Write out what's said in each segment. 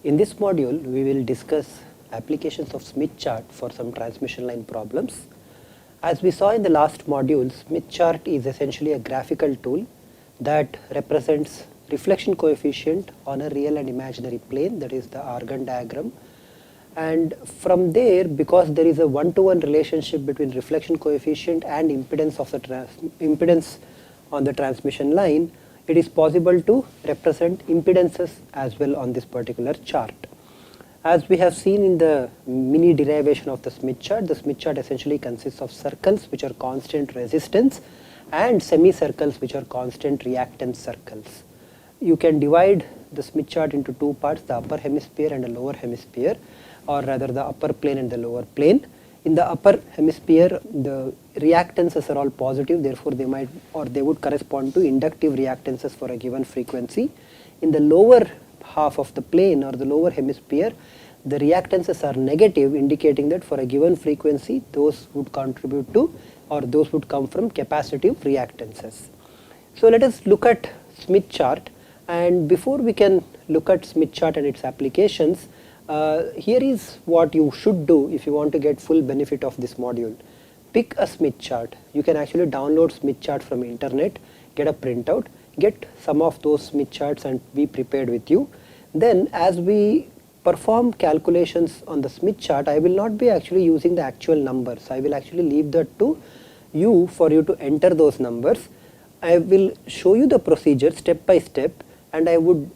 In this module, we will discuss applications of Smith chart for some transmission line problems. As we saw in the last module, Smith chart is essentially a graphical tool that represents reflection coefficient on a real and imaginary plane, that is the Argand diagram. And from there, because there is a one-to-one relationship between reflection coefficient and impedance of the impedance on the transmission line, it is possible to represent impedances as well on this particular chart. As we have seen in the mini derivation of the Smith chart essentially consists of circles which are constant resistance and semicircles which are constant reactance circles. You can divide the Smith chart into two parts, the upper hemisphere and the lower hemisphere, or rather the upper plane and the lower plane. In the upper hemisphere, the reactances are all positive, therefore they would correspond to inductive reactances for a given frequency. In the lower half of the plane or the lower hemisphere, the reactances are negative, indicating that for a given frequency those would contribute to, or those would come from capacitive reactances. So let us look at Smith chart, and before we can look at Smith chart and its applications, here is what you should do if you want to get full benefit of this module. Pick a Smith chart. You can actually download Smith chart from internet, get a printout, get some of those Smith charts and be prepared with you. Then as we perform calculations on the Smith chart, I will not be actually using the actual numbers. I will actually leave that to you for you to enter those numbers. I will show you the procedure step by step, and I would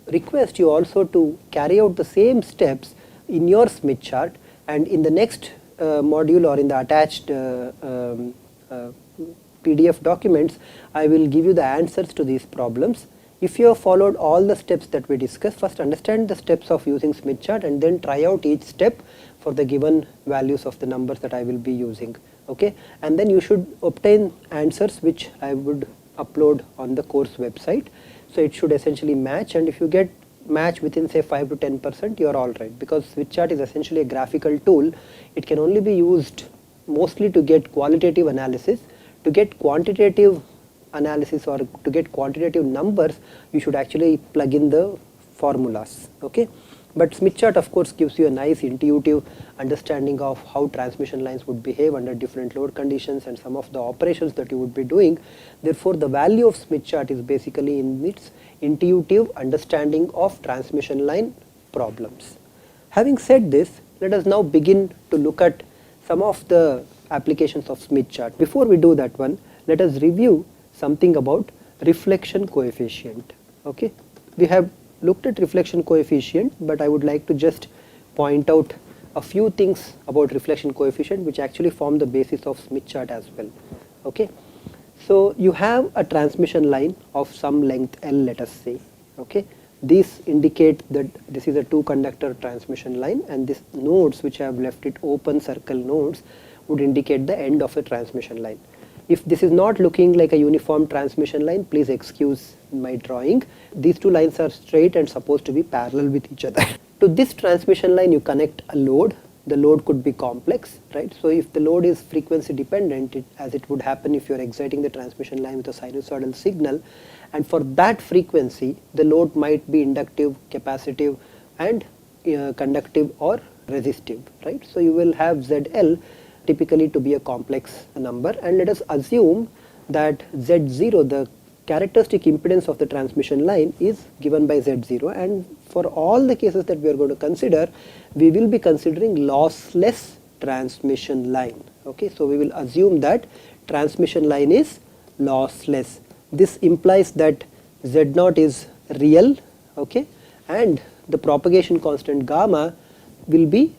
request you also to carry out the same steps in your Smith chart, and in the next module or in the attached PDF documents, I will give you the answers to these problems. If you have followed all the steps that we discussed, first understand the steps of using Smith chart and then try out each step for the given values of the numbers that I will be using. Okay, and then you should obtain answers which I would upload on the course website. So it should essentially match, and if you get match within say 5 to 10%, you are alright, because Smith chart is essentially a graphical tool. It can only be used mostly to get qualitative analysis. To get quantitative analysis or to get quantitative numbers, you should actually plug in the formulas. Okay, but Smith chart of course gives you a nice intuitive understanding of how transmission lines would behave under different load conditions and some of the operations that you would be doing. Therefore, the value of Smith chart is basically in its intuitive understanding of transmission line problems. Having said this, let us now begin to look at some of the applications of Smith chart. Before we do that one, let us review something about reflection coefficient. Okay, we have looked at reflection coefficient, but I would like to just point out a few things about reflection coefficient which actually form the basis of Smith chart as well. Okay, so you have a transmission line of some length L, let us say. Okay, these indicate that this is a two conductor transmission line, and these nodes which I have left it open circle nodes would indicate the end of a transmission line. If this is not looking like a uniform transmission line, please excuse my drawing. These two lines are straight and supposed to be parallel with each other. To this transmission line you connect a load. The load could be complex, right? So if the load is frequency dependent, as it would happen if you are exciting the transmission line with a sinusoidal signal, and for that frequency the load might be inductive, capacitive and conductive or resistive, right? So you will have ZL typically to be a complex number, and let us assume that Z0, the characteristic impedance of the transmission line, is given by Z0, and for all the cases that we are going to consider, we will be considering lossless transmission line. Okay, so we will assume that transmission line is lossless. This implies that Z0 is real, okay, and the propagation constant gamma will be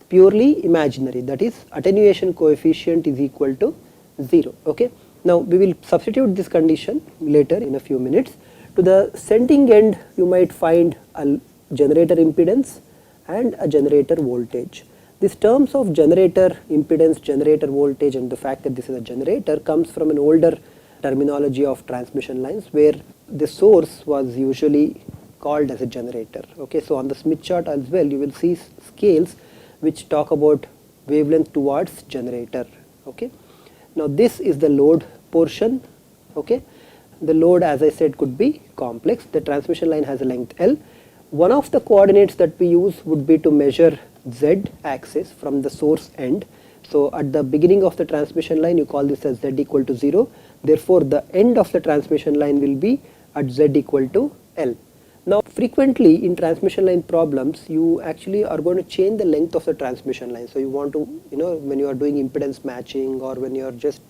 purely imaginary, that is attenuation coefficient is equal to 0. Okay, now we will substitute this condition later in a few minutes. To the sending end you might find a generator impedance and a generator voltage. These terms of generator impedance, generator voltage, and the fact that this is a generator comes from an older terminology of transmission lines where the source was usually called as a generator. Okay, so on the Smith chart as well you will see scales which talk about wavelength towards generator. Okay, now this is the load portion. Okay, the load, as I said, could be complex. The transmission line has a length L, One of the coordinates that we use would be to measure z axis from the source end. So at the beginning of the transmission line you call this as z equal to 0, therefore the end of the transmission line will be at z equal to L. Now frequently in transmission line problems you actually are going to change the length of the transmission line. So you want to, when you are doing impedance matching or when you are just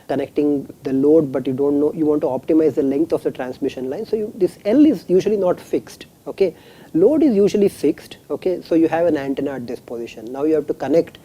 connecting the load but you don't know, you want to optimize the length of the transmission line. So this L is usually not fixed, okay. Load is usually fixed, okay. So you have an antenna at this position. Now you have to connect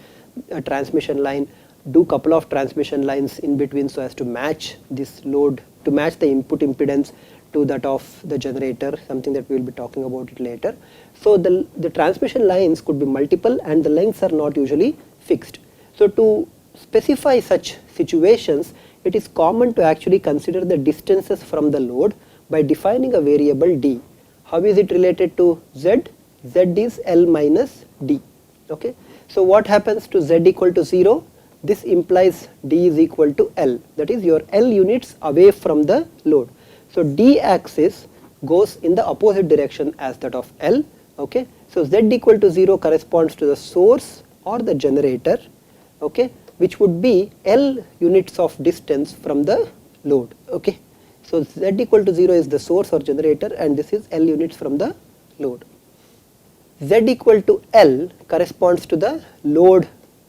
a transmission line, do couple of transmission lines in between so as to match this load, to match the input impedance to that of the generator, something that we will be talking about it later. So the transmission lines could be multiple and the lengths are not usually fixed. So to specify such situations, it is common to actually consider the distances from the load by defining a variable d. How is it related to z? Z is L minus d, okay. So what happens to z equal to 0? This implies d is equal to L, that is your L units away from the load. So d axis goes in the opposite direction as that of L, okay. So z equal to 0 corresponds to the source or the generator, okay, which would be L units of distance from the load, okay. So z equal to 0 is the source or generator and this is L units from the load. Z equal to L corresponds to the load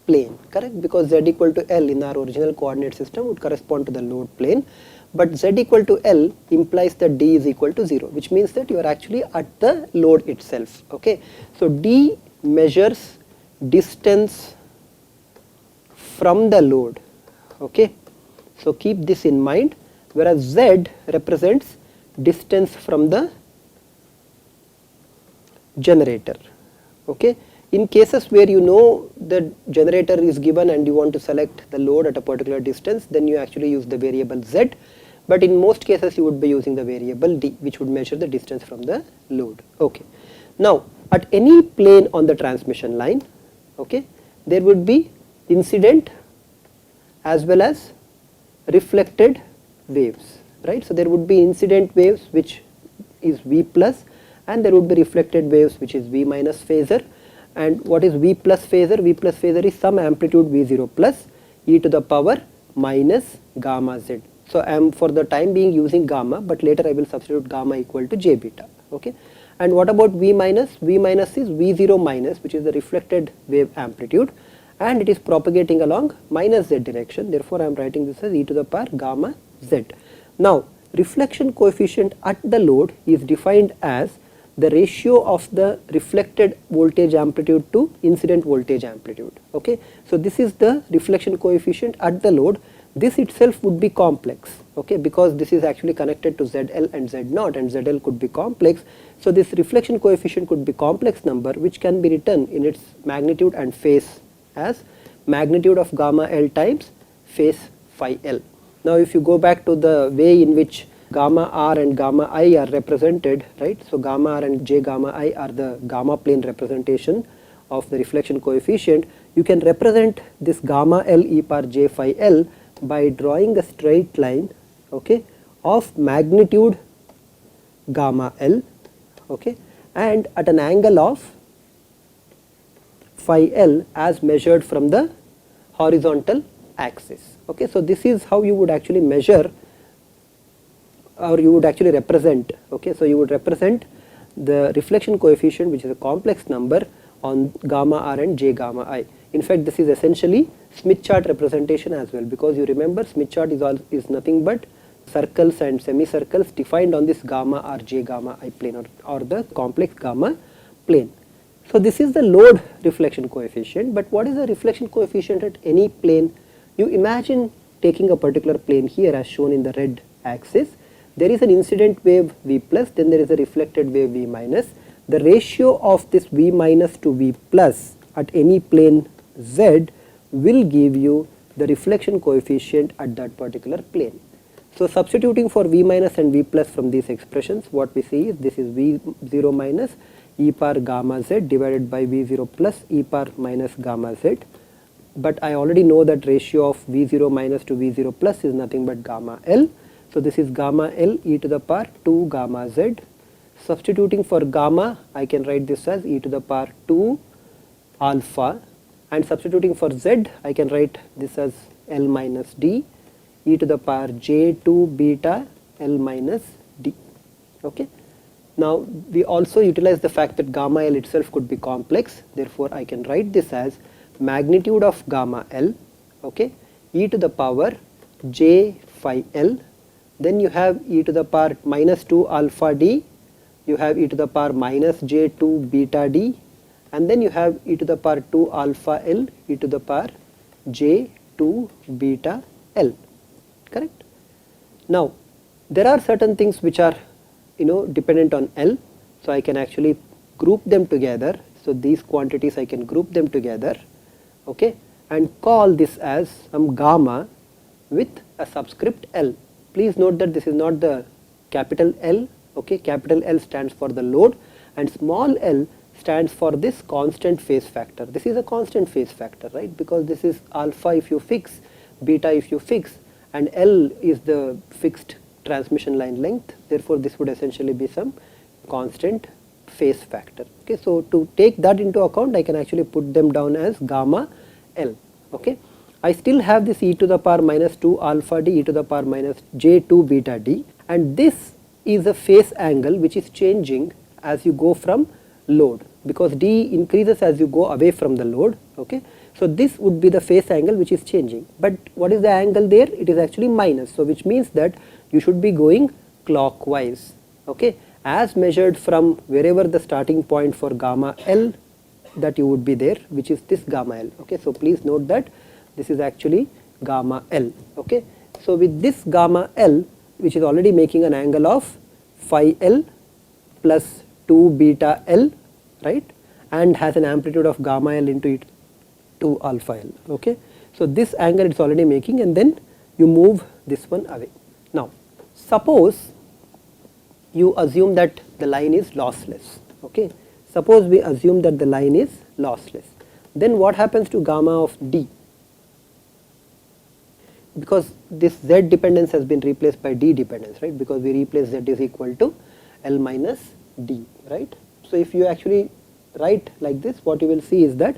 plane, correct, because z equal to L in our original coordinate system would correspond to the load plane, but z equal to L implies that d is equal to 0, which means that you are actually at the load itself, okay. So d measures distance from the load, okay. So keep this in mind, whereas z represents distance from the generator, okay. In cases where you know the generator is given and you want to select the load at a particular distance, then you actually use the variable z, but in most cases you would be using the variable d, which would measure the distance from the load, okay. Now at any plane on the transmission line, okay, there would be incident as well as reflected waves, right. So there would be incident waves which is V plus and there would be reflected waves which is V minus phasor. And what is V plus phasor? V plus phasor is some amplitude V0 plus e to the power minus gamma z. So I am for the time being using gamma, but later I will substitute gamma equal to j beta, okay. And what about V minus? V minus is V0 minus, which is the reflected wave amplitude, and it is propagating along minus z direction, therefore I am writing this as e to the power gamma z. Now reflection coefficient at the load is defined as the ratio of the reflected voltage amplitude to incident voltage amplitude, okay. So this is the reflection coefficient at the load. This itself would be complex, okay, because this is actually connected to ZL and Z0 and ZL could be complex. So this reflection coefficient could be complex number which can be written in its magnitude and phase as magnitude of gamma L times phase phi L. Now if you go back to the way in which gamma R and gamma I are represented, right. So gamma R and j gamma I are the gamma plane representation of the reflection coefficient. You can represent this gamma L e power j phi L by drawing a straight line, okay, of magnitude gamma L, okay, and at an angle of phi L as measured from the horizontal axis, okay. So this is how you would actually measure or you would actually represent, okay. So you would represent the reflection coefficient, which is a complex number, on gamma R and j gamma I. In fact, this is essentially Smith chart representation as well, because you remember Smith chart is nothing but circles and semicircles defined on this gamma R j gamma I plane or the complex gamma plane. So this is the load reflection coefficient, but what is the reflection coefficient at any plane? You imagine taking a particular plane here as shown in the red axis. There is an incident wave V plus, then there is a reflected wave V minus. The ratio of this V minus to V plus at any plane Z will give you the reflection coefficient at that particular plane. So substituting for V minus and V plus from these expressions, what we see is this is V0 minus e power gamma z divided by V0 plus e power minus gamma z. But I already know that ratio of V0 minus to V0 plus is nothing but gamma L. So this is gamma L e to the power 2 gamma z. Substituting for gamma, I can write this as e to the power 2 alpha, and substituting for z, I can write this as L minus d e to the power j2 beta L minus d. Okay. Now we also utilize the fact that gamma L itself could be complex, therefore I can write this as magnitude of gamma L, okay, e to the power j phi L, then you have e to the power minus 2 alpha d, you have e to the power minus j2 beta d, and then you have e to the power 2 alpha L e to the power j2 beta L, correct. Now there are certain things which are dependent on L, so I can actually group them together. So these quantities I can group them together, okay, and call this as some gamma with a subscript L. Please note that this is not the capital L, okay, capital L stands for the load and small l stands for this constant phase factor. This is a constant phase factor, right, because this is alpha if you fix, beta if you fix, and L is the fixed transmission line length, therefore this would essentially be some constant phase factor. Okay, so to take that into account, I can actually put them down as gamma L. Okay, I still have this e to the power minus 2 alpha d e to the power minus j2 beta d, and this is a phase angle which is changing as you go from load, because d increases as you go away from the load. Okay, so this would be the phase angle which is changing, but what is the angle there? It is actually minus, so which means that you should be going clockwise, okay, as measured from wherever the starting point for gamma L that you would be there, which is this gamma L. Okay, so please note that this is actually gamma L. Okay, so with this gamma L, which is already making an angle of phi L plus 2 beta L, right, and has an amplitude of gamma L into it 2 alpha L. Okay, so this angle it's already making, and then you move this one away. Now suppose you assume that the line is lossless. Okay, suppose we assume that the line is lossless, then what happens to gamma of d? Because this z dependence has been replaced by d dependence, right, because we replace z is equal to L minus d, right. So if you actually write like this, what you will see is that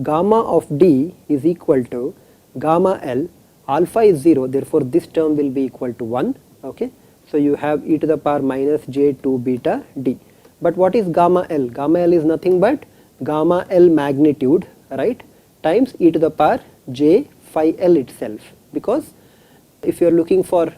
gamma of d is equal to gamma L, alpha is 0, therefore this term will be equal to 1. Okay, so you have e to the power minus j2 beta d, but what is gamma L? Gamma L is nothing but gamma L magnitude, right, times e to the power j phi L itself, because if you are looking for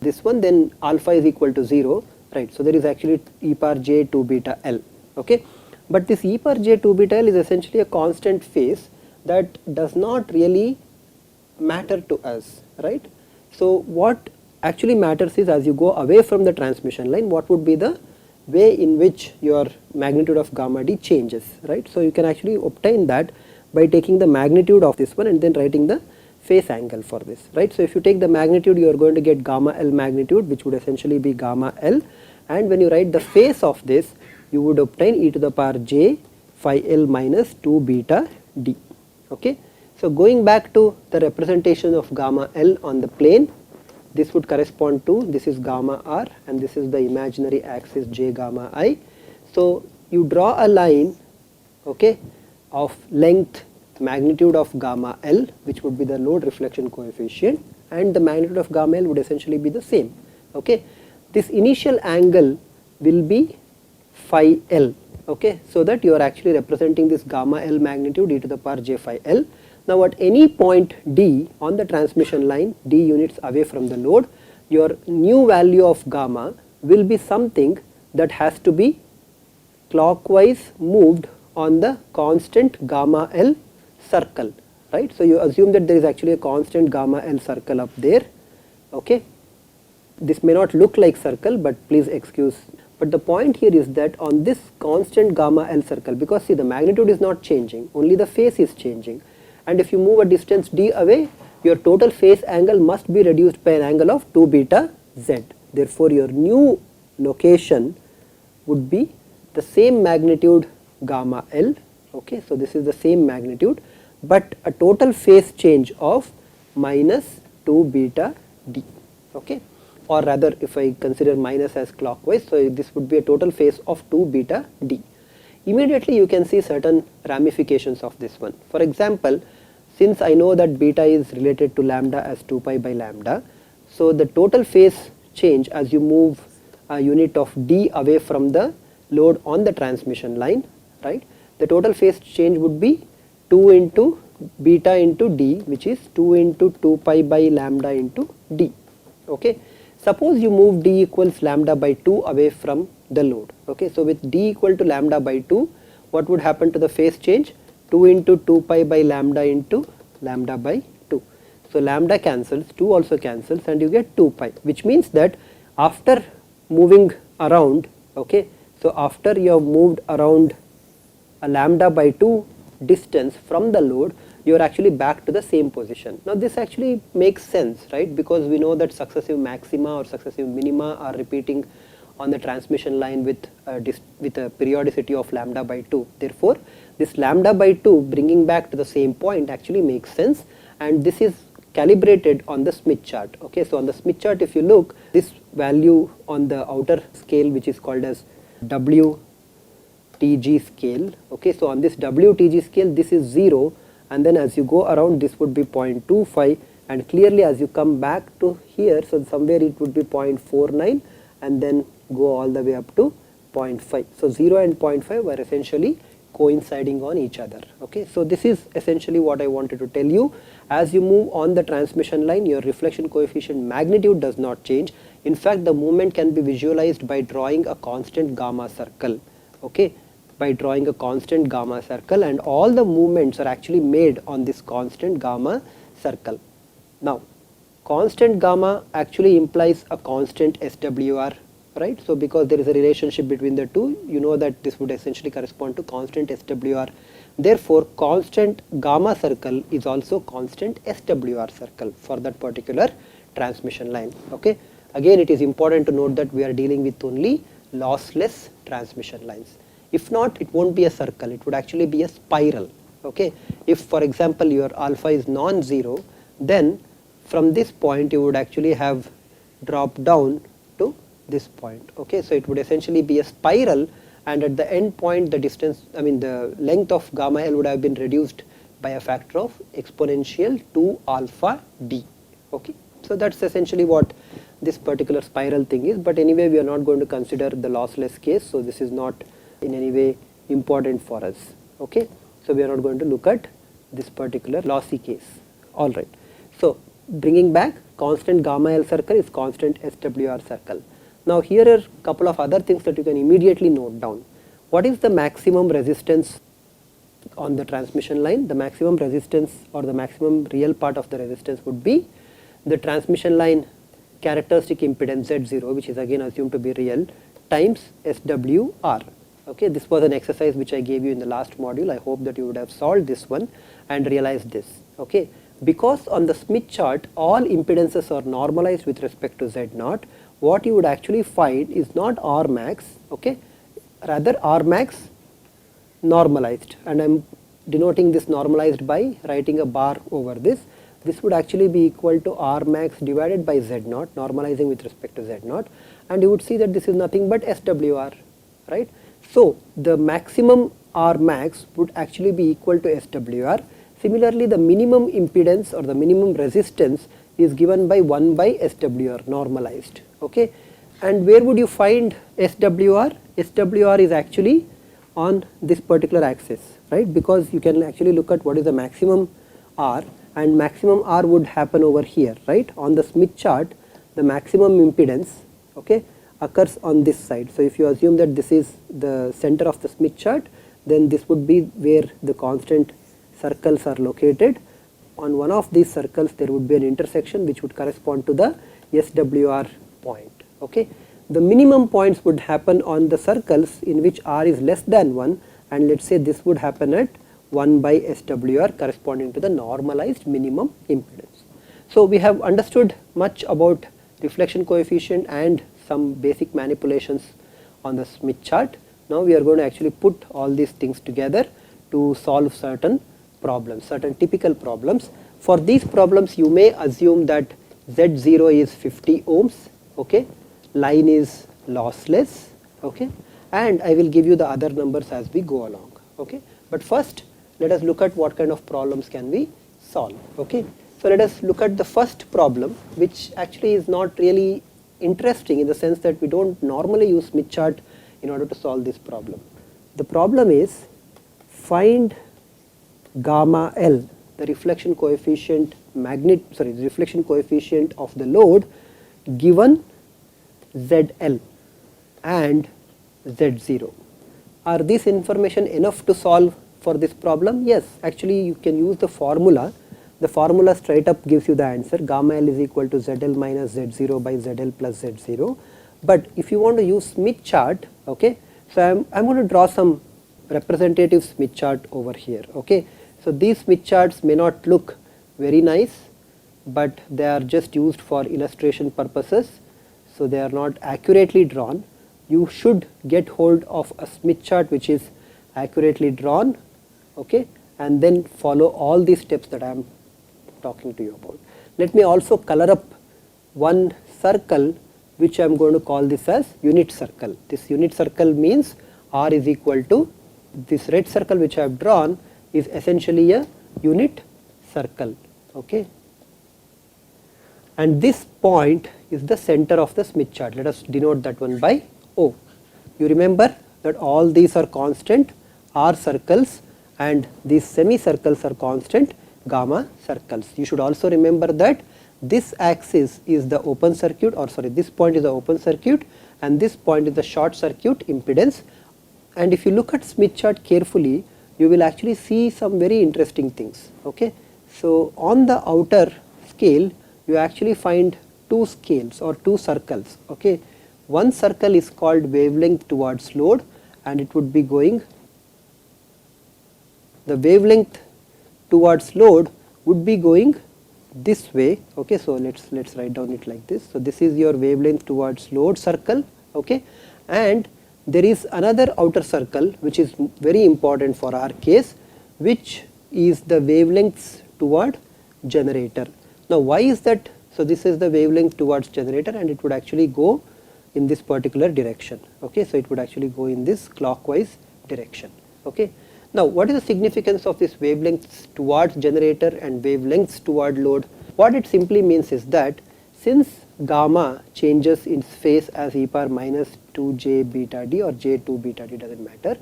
this one, then alpha is equal to 0, right, so there is actually e power j2 beta L. Okay, but this e power j2 beta L is essentially a constant phase that does not really matter to us, right. So what actually matters is, as you go away from the transmission line, what would be the way in which your magnitude of gamma d changes, right. So you can actually obtain that by taking the magnitude of this one and then writing the phase angle for this, right. So if you take the magnitude, you are going to get gamma L magnitude, which would essentially be gamma L, and when you write the phase of this, you would obtain e to the power j phi L minus 2 beta d. Okay, so going back to the representation of gamma L on the plane, this would correspond to, this is gamma r and this is the imaginary axis j gamma I. So you draw a line, okay, of length magnitude of gamma L, which would be the load reflection coefficient, and the magnitude of gamma L would essentially be the same. Okay, this initial angle will be phi L, okay, so that you are actually representing this gamma L magnitude e to the power j phi L. Now at any point d on the transmission line, d units away from the load, your new value of gamma will be something that has to be clockwise moved on the constant gamma L circle, right. So you assume that there is actually a constant gamma L circle up there. Okay, this may not look like circle, but please excuse, but the point here is that on this constant gamma L circle, because see, the magnitude is not changing, only the phase is changing, and if you move a distance d away, your total phase angle must be reduced by an angle of 2 beta z. Therefore your new location would be the same magnitude gamma L. Okay, so this is the same magnitude, but a total phase change of minus 2 beta d. Okay, or rather if I consider minus as clockwise, so this would be a total phase of 2 beta d. Immediately you can see certain ramifications of this one. For example, since I know that beta is related to lambda as 2 pi by lambda, so the total phase change as you move a unit of d away from the load on the transmission line, right, the total phase change would be 2 into beta into d, which is 2 into 2 pi by lambda into d. Okay. Suppose you move d equals lambda by 2 away from the load. Okay. So with d equal to lambda by 2, what would happen to the phase change? 2 into 2 pi by lambda into lambda by 2. So lambda cancels, 2 also cancels, and you get 2 pi, which means that after moving around, okay, so after you have moved around a lambda by 2 distance from the load, you are actually back to the same position. Now this actually makes sense, right, because we know that successive maxima or successive minima are repeating on the transmission line with a periodicity of lambda by 2. Therefore, this lambda by 2 bringing back to the same point actually makes sense, and this is calibrated on the Smith chart. Okay, so on the Smith chart, if you look, this value on the outer scale, which is called as WTG scale. Okay, so on this WTG scale, this is 0, and then as you go around, this would be 0.25, and clearly as you come back to here, so somewhere it would be 0.49, and then go all the way up to 0.5. So 0 and 0.5 were essentially coinciding on each other. Okay, so this is essentially what I wanted to tell you. As you move on the transmission line, your reflection coefficient magnitude does not change. In fact, the movement can be visualized by drawing a constant gamma circle. Okay, by drawing a constant gamma circle, and all the movements are actually made on this constant gamma circle. Now, constant gamma actually implies a constant SWR, right? So because there is a relationship between the two, you know that this would essentially correspond to constant SWR. Therefore, constant gamma circle is also constant SWR circle for that particular transmission line. Okay. Again, it is important to note that we are dealing with only lossless transmission lines. If not, it won't be a circle, it would actually be a spiral. Okay. If for example your alpha is non-zero, then from this point you would actually have dropped down to this point. Okay, so it would essentially be a spiral, and at the end point the distance, I mean the length of gamma L would have been reduced by a factor of exponential 2 alpha d. Okay, so that's essentially what this particular spiral thing is, but anyway we are not going to consider the lossless case, so this is not in any way important for us. Okay, so we are not going to look at this particular lossy case. Alright, so bringing back, constant gamma L circle is constant SWR circle. Now here are a couple of other things that you can immediately note down. What is the maximum resistance on the transmission line? The maximum resistance or the maximum real part of the resistance would be the transmission line characteristic impedance Z0, which is again assumed to be real, times SWR. Okay, this was an exercise which I gave you in the last module. I hope that you would have solved this one and realized this. Okay, because on the Smith chart all impedances are normalized with respect to Z0, what you would actually find is not R max, okay, rather R max normalized, and I am denoting this normalized by writing a bar over this. This would actually be equal to R max divided by Z0, normalizing with respect to Z0, and you would see that this is nothing but SWR, right. So the maximum R max would actually be equal to SWR. Similarly, the minimum impedance or the minimum resistance is given by 1 by SWR normalized. Okay, and where would you find SWR? SWR is actually on this particular axis, right, because you can actually look at what is the maximum R, and maximum R would happen over here, right. On the Smith chart, the maximum impedance, okay, occurs on this side. So if you assume that this is the center of the Smith chart, then this would be where the constant circles are located. On one of these circles there would be an intersection which would correspond to the SWR point. Okay, the minimum points would happen on the circles in which R is less than 1, and let's say this would happen at 1 by SWR corresponding to the normalized minimum impedance. So we have understood much about reflection coefficient and some basic manipulations on the Smith chart. Now we are going to actually put all these things together to solve certain problems, certain typical problems. For these problems you may assume that Z0 is 50 ohms, okay, line is lossless, okay, and I will give you the other numbers as we go along, okay. But first let us look at what kind of problems can we solve, okay. So let us look at the first problem, which actually is not really interesting in the sense that we don't normally use Smith chart in order to solve this problem. The problem is find gamma L, the reflection coefficient the reflection coefficient of the load given ZL and Z0. Are this information enough to solve for this problem? Yes, actually you can use the formula. The formula straight up gives you the answer, gamma L is equal to ZL minus Z0 by ZL plus Z0. But if you want to use Smith chart, okay, so I'm going to draw some representative Smith chart over here, okay. So these Smith charts may not look very nice, but they are just used for illustration purposes, so they are not accurately drawn. You should get hold of a Smith chart which is accurately drawn, okay, and then follow all these steps that I am talking to you about. Let me also color up one circle which I am going to call this as unit circle. This unit circle means R is equal to, this red circle which I have drawn is essentially a unit circle, okay, and this point is the center of the Smith chart. Let us denote that one by O. You remember that all these are constant R circles and these semicircles are constant gamma circles. You should also remember that this axis is the open circuit, or sorry, this point is the open circuit and this point is the short circuit impedance. And if you look at Smith chart carefully, you will actually see some very interesting things, okay. So on the outer scale you actually find two scales or two circles, okay. One circle is called wavelength towards load and it would be going, the wavelength towards load would be going this way, okay. So let's write down it like this. So this is your wavelength towards load circle, okay, and there is another outer circle which is very important for our case, which is the wavelengths toward generator. Now why is that? So this is the wavelength towards generator and it would actually go in this particular direction, okay. So it would actually go in this clockwise direction, okay. Now what is the significance of this wavelengths towards generator and wavelengths toward load? What it simply means is that since gamma changes its phase as e power minus 2j beta d or j2 beta d, doesn't matter,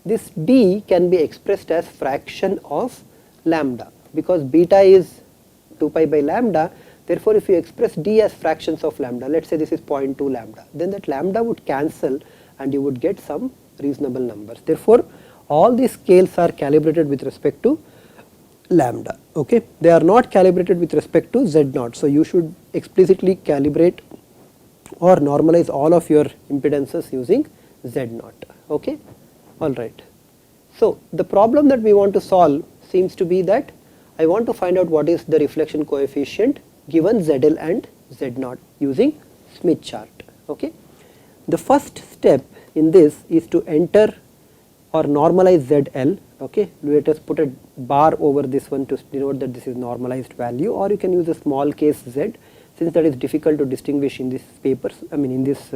this d can be expressed as fraction of lambda because beta is 2 pi by lambda. Therefore if you express d as fractions of lambda, let's say this is 0.2 lambda, then that lambda would cancel and you would get some reasonable numbers. Therefore all these scales are calibrated with respect to lambda, okay. They are not calibrated with respect to Z0. So you should explicitly calibrate or normalize all of your impedances using Z0, okay. Alright. So the problem that we want to solve seems to be that I want to find out what is the reflection coefficient given ZL and Z0 using Smith chart, okay. The first step in this is to enter or normalize ZL, okay. Let us put a bar over this one to denote that this is normalized value, or you can use a small case z, since that is difficult to distinguish in this papers, I mean in this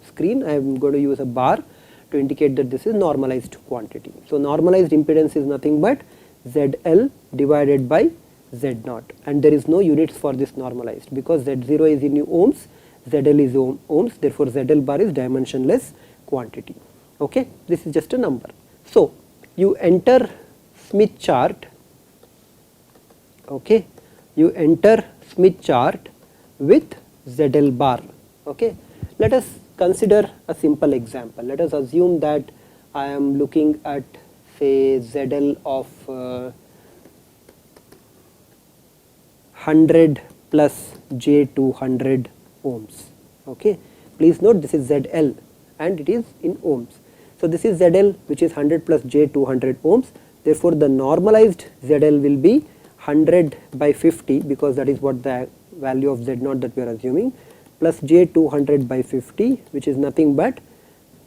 screen. I am going to use a bar to indicate that this is normalized quantity. So normalized impedance is nothing but ZL divided by Z0, and there is no units for this normalized because Z0 is in ohms, ZL is ohms, therefore ZL bar is dimensionless quantity, okay. This is just a number. So you enter Smith chart, okay, you enter Smith chart with ZL bar, okay. Let us consider a simple example. Let us assume that I am looking at say ZL of 100 plus J200 ohms, okay. Please note this is ZL and it is in ohms. So this is ZL which is 100 plus J200 ohms. Therefore the normalized ZL will be 100 by 50 because that is what the value of Z0 that we are assuming, plus J200 by 50, which is nothing but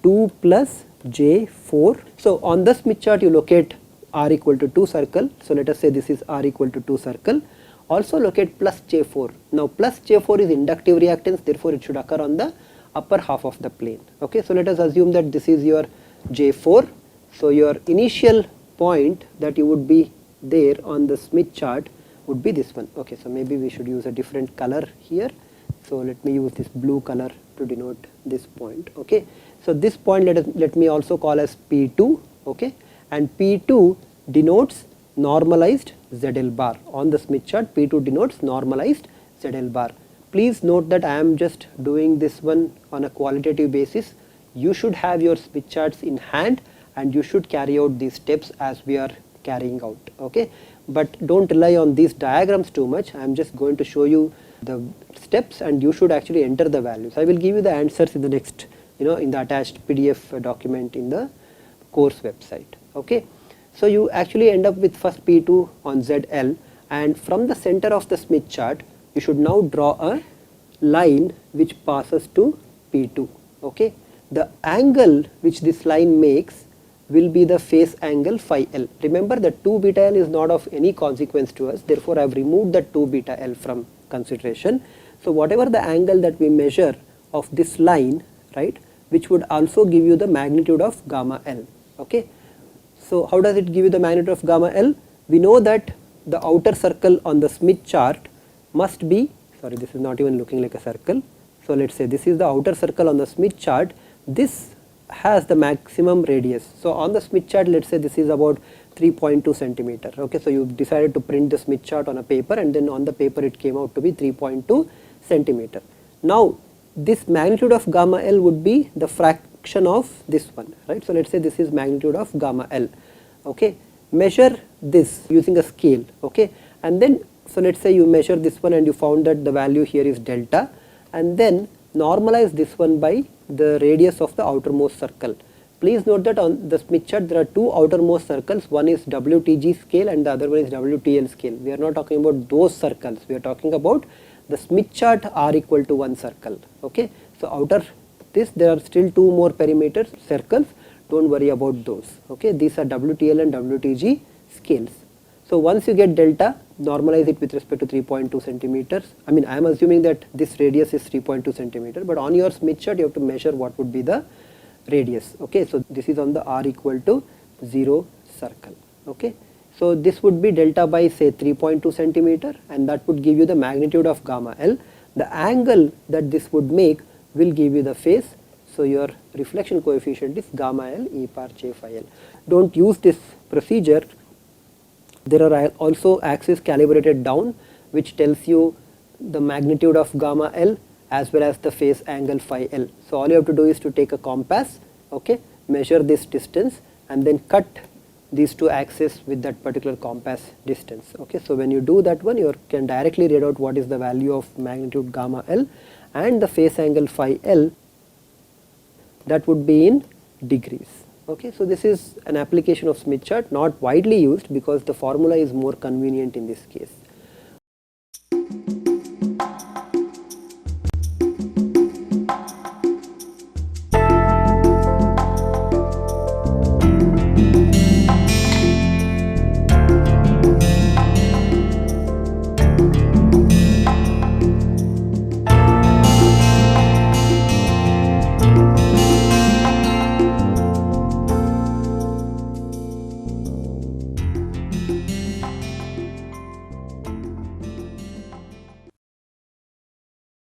2 plus J4. So on the Smith chart you locate R equal to 2 circle. So let us say this is R equal to 2 circle. Also locate plus J4. Now plus J4 is inductive reactance, therefore it should occur on the upper half of the plane. Okay, so let us assume that this is your J4. So your initial point that you would be there on the Smith chart would be this one. Okay, so maybe we should use a different color here. So let me use this blue color to denote this point. Okay, so this point let me also call as P2. Okay, and P2 denotes normalized ZL bar. On the Smith chart, P2 denotes normalized ZL bar. Please note that I am just doing this one on a qualitative basis. You should have your Smith charts in hand and you should carry out these steps as we are carrying out. Okay, but don't rely on these diagrams too much. I am just going to show you the steps and you should actually enter the values. I will give you the answers in the next, in the attached PDF document in the course website. Okay, so you actually end up with first P2 on ZL, and from the center of the Smith chart you should now draw a line which passes to P2. Okay, the angle which this line makes will be the phase angle phi L. Remember that 2 beta L is not of any consequence to us, therefore I have removed the 2 beta L from consideration. So whatever the angle that we measure of this line, right, which would also give you the magnitude of gamma L. Okay, so how does it give you the magnitude of gamma L? We know that the outer circle on the Smith chart must be, sorry, this is not even looking like a circle. So let's say this is the outer circle on the Smith chart. This has the maximum radius. So on the Smith chart, let's say this is about 3.2 centimeter. Okay, so you decided to print the Smith chart on a paper, and then on the paper it came out to be 3.2 centimeter. Now this magnitude of gamma L would be the fraction of this one, right? So let's say this is magnitude of gamma L. Okay, measure this using a scale. Okay, and then so let's say you measure this one and you found that the value here is delta, and then normalize this one by the radius of the outermost circle. Please note that on the Smith chart there are two outermost circles, one is WTG scale and the other one is WTL scale. We are not talking about those circles, we are talking about the Smith chart R equal to 1 circle. Okay, so outer this there are still two more perimeter circles, don't worry about those. Okay, these are WTL and WTG scales. So once you get delta, normalize it with respect to 3.2 centimeters. I mean, I am assuming that this radius is 3.2 centimeter, but on your Smith chart you have to measure what would be the radius. Okay, so this is on the R equal to 0 circle. Okay, so this would be delta by say 3.2 centimeter, and that would give you the magnitude of gamma L. The angle that this would make will give you the phase. So your reflection coefficient is gamma L e power j phi L. Don't use this procedure. There are also axes calibrated down which tells you the magnitude of gamma L as well as the phase angle phi L. So all you have to do is to take a compass, okay, measure this distance and then cut these two axes with that particular compass distance. Okay, so when you do that one, you can directly read out what is the value of magnitude gamma L and the phase angle phi L, that would be in degrees. Okay, so this is an application of Smith chart, not widely used because the formula is more convenient in this case.